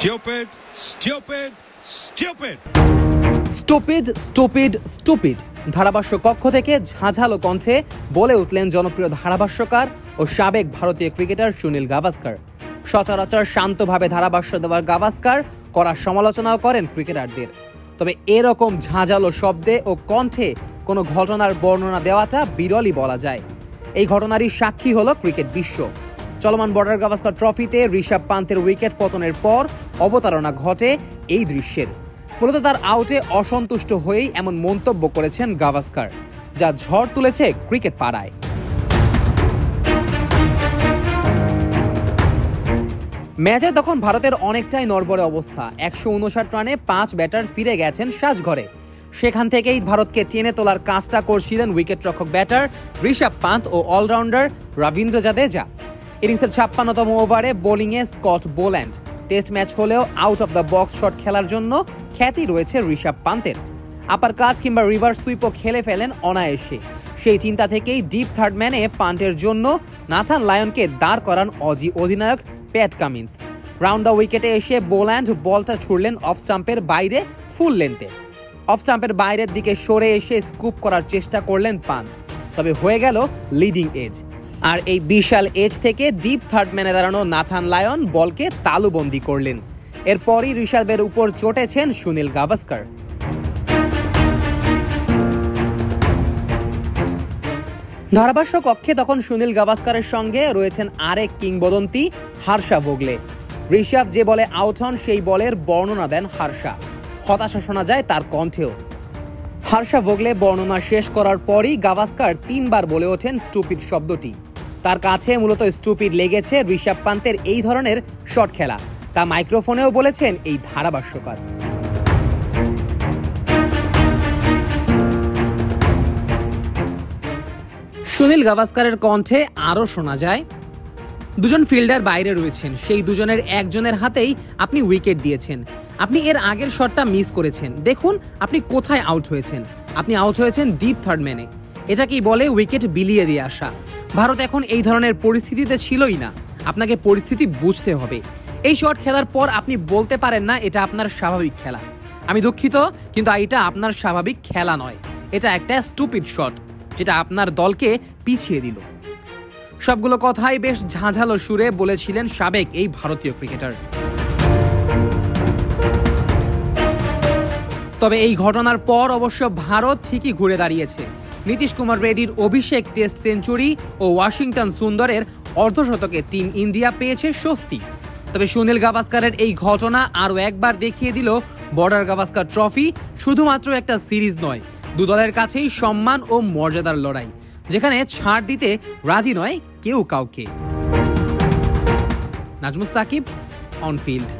Stupid, stupid, stupid. Stupid stupid stupid ধারাভাষ্য কক্ষ থেকে ঝাঁঝালো কণ্ঠে বলে উঠলেন জনপ্রিয় ধারাভাষ্যকার ও সাবেক ভারতীয় ক্রিকেটার সুনীল গাভাস্কার। সচরাচর শান্তভাবে ধারাভাষ্য দেওয়ার গাভাস্কার করার সমালোচনাও করেন ক্রিকেটারদের। তবে এরকম ঝাঁঝালো শব্দে ও কণ্ঠে কোনো ঘটনার বর্ণনা দেওয়াটা বিরলই বলা যায়। এই ঘটনারই সাক্ষী হলো ক্রিকেট বিশ্ব। চলমান বর্ডার গাভাস্কার ট্রফিতে ঋষভ পান্তের উইকেট পতনের পর অবতারণা ঘটে এই দৃশ্যের। মূলত তার আউটে অসন্তুষ্ট হয়েই এমন মন্তব্য করেছেন গাভাস্কার, যা ঝড় তুলেছে ক্রিকেট পাড়ায়। ম্যাচে তখন ভারতের অনেকটাই নড়বড়ে অবস্থা। 159 রানে 5 ব্যাটার ফিরে গেছেন সাজঘরে। সেখান থেকেই ভারতকে টেনে তোলার কাজটা করছিলেন উইকেটরক্ষক ব্যাটার ঋষভ পান্ত ও অলরাউন্ডার রবীন্দ্র জাদেজা। ইনিংসের 56তম ওভারে বোলিংয়ে স্কট বোল্যান্ড। টেস্ট ম্যাচ হলেও out of the box shot খেলার জন্য খ্যাতি রয়েছে ঋষভ পান্তের। আপার কাট কিংবা রিভার্স সুইপও খেলে ফেলেন অনায়াসে। সেই চিন্তা থেকেই ডিপ থার্ড ম্যানে পান্টের জন্য নাথান লায়নকে দাঁড় করান অজি অধিনায়ক প্যাট কামিন্স। রাউন্ড দ্য উইকেটে এসে বোল্যান্ড বলটা ছুড়লেন অফ স্টাম্পের বাইরে ফুল লেন্থে। অফ স্টাম্পের বাইরের দিকে সরে এসে স্কুপ করার চেষ্টা করলেন পান্ত, তবে হয়ে গেল লিডিং এজ। আর এই বিশাল এজ থেকে ডিপ থার্ড ম্যানে দাঁড়ানো নাথান লায়ন বলকে তালুবন্দি করলেন। এরপরই ঋষভের উপর চটেছেন সুনীল গাভাস্কার। ধারাভাষ্য কক্ষে তখন সুনীল গাভাস্কারের সঙ্গে রয়েছেন আরেক কিংবদন্তি হর্ষা ভোগলে। ঋষভ যে বলে আউট হন সেই বলের বর্ণনা দেন হর্ষা। হতাশা শোনা যায় তার কণ্ঠেও। হর্ষা ভোগলে বর্ণনা শেষ করার পরই গাভাস্কার 3 বার বলে ওঠেন স্টুপিড শব্দটি। তার কাছে মূলত স্টুপিড লেগেছে ঋষভ পান্তের এই ধরনের শট খেলা, তা মাইক্রোফোনেও বলেছেন এই ধারাভাষ্যকার। সুনীল গাভাস্কারের কণ্ঠে আরও শোনা যায়, দুজন ফিল্ডার বাইরে রয়েছেন, সেই দুজনের একজনের হাতেই আপনি উইকেট দিয়েছেন। আপনি এর আগের শটটা মিস করেছেন। দেখুন আপনি কোথায় আউট হয়েছেন। আপনি আউট হয়েছেন ডিপ থার্ড ম্যানে। এটাকেই বলে উইকেট বিলিয়ে দিয়ে আসা। ভারত এখন এই ধরনের পরিস্থিতিতে ছিলই না। আপনাকে পরিস্থিতি বুঝতে হবে। এই শট খেলার পর আপনি বলতে পারেন না এটা আপনার স্বাভাবিক খেলা। আমি দুঃখিত, কিন্তু এটা আপনার স্বাভাবিক খেলা নয়। এটা একটা স্টুপিড শট, যেটা আপনার দলকে পিছিয়ে দিল। সবগুলো কথাই বেশ ঝাঁঝালো সুরে বলেছিলেন সাবেক এই ভারতীয় ক্রিকেটার। তবে এই ঘটনার পর অবশ্য ভারত ঠিকই ঘুরে দাঁড়িয়েছে। নীতিশ কুমার রেড্ডির অভিষেক টেস্ট সেঞ্চুরি ও ওয়াশিংটন সুন্দরের অর্ধশতকে টিম ইন্ডিয়া পেয়েছে স্বস্তি। তবে সুনীল গাভাস্কারের এই ঘটনা আরও একবার দেখিয়ে দিল বর্ডার গাভাস্কার ট্রফি শুধুমাত্র একটা সিরিজ নয়, দু দলের কাছেই সম্মান ও মর্যাদার লড়াই, যেখানে ছাড় দিতে রাজি নয় কেউ কাউকে। Nazmus Sakib, on field.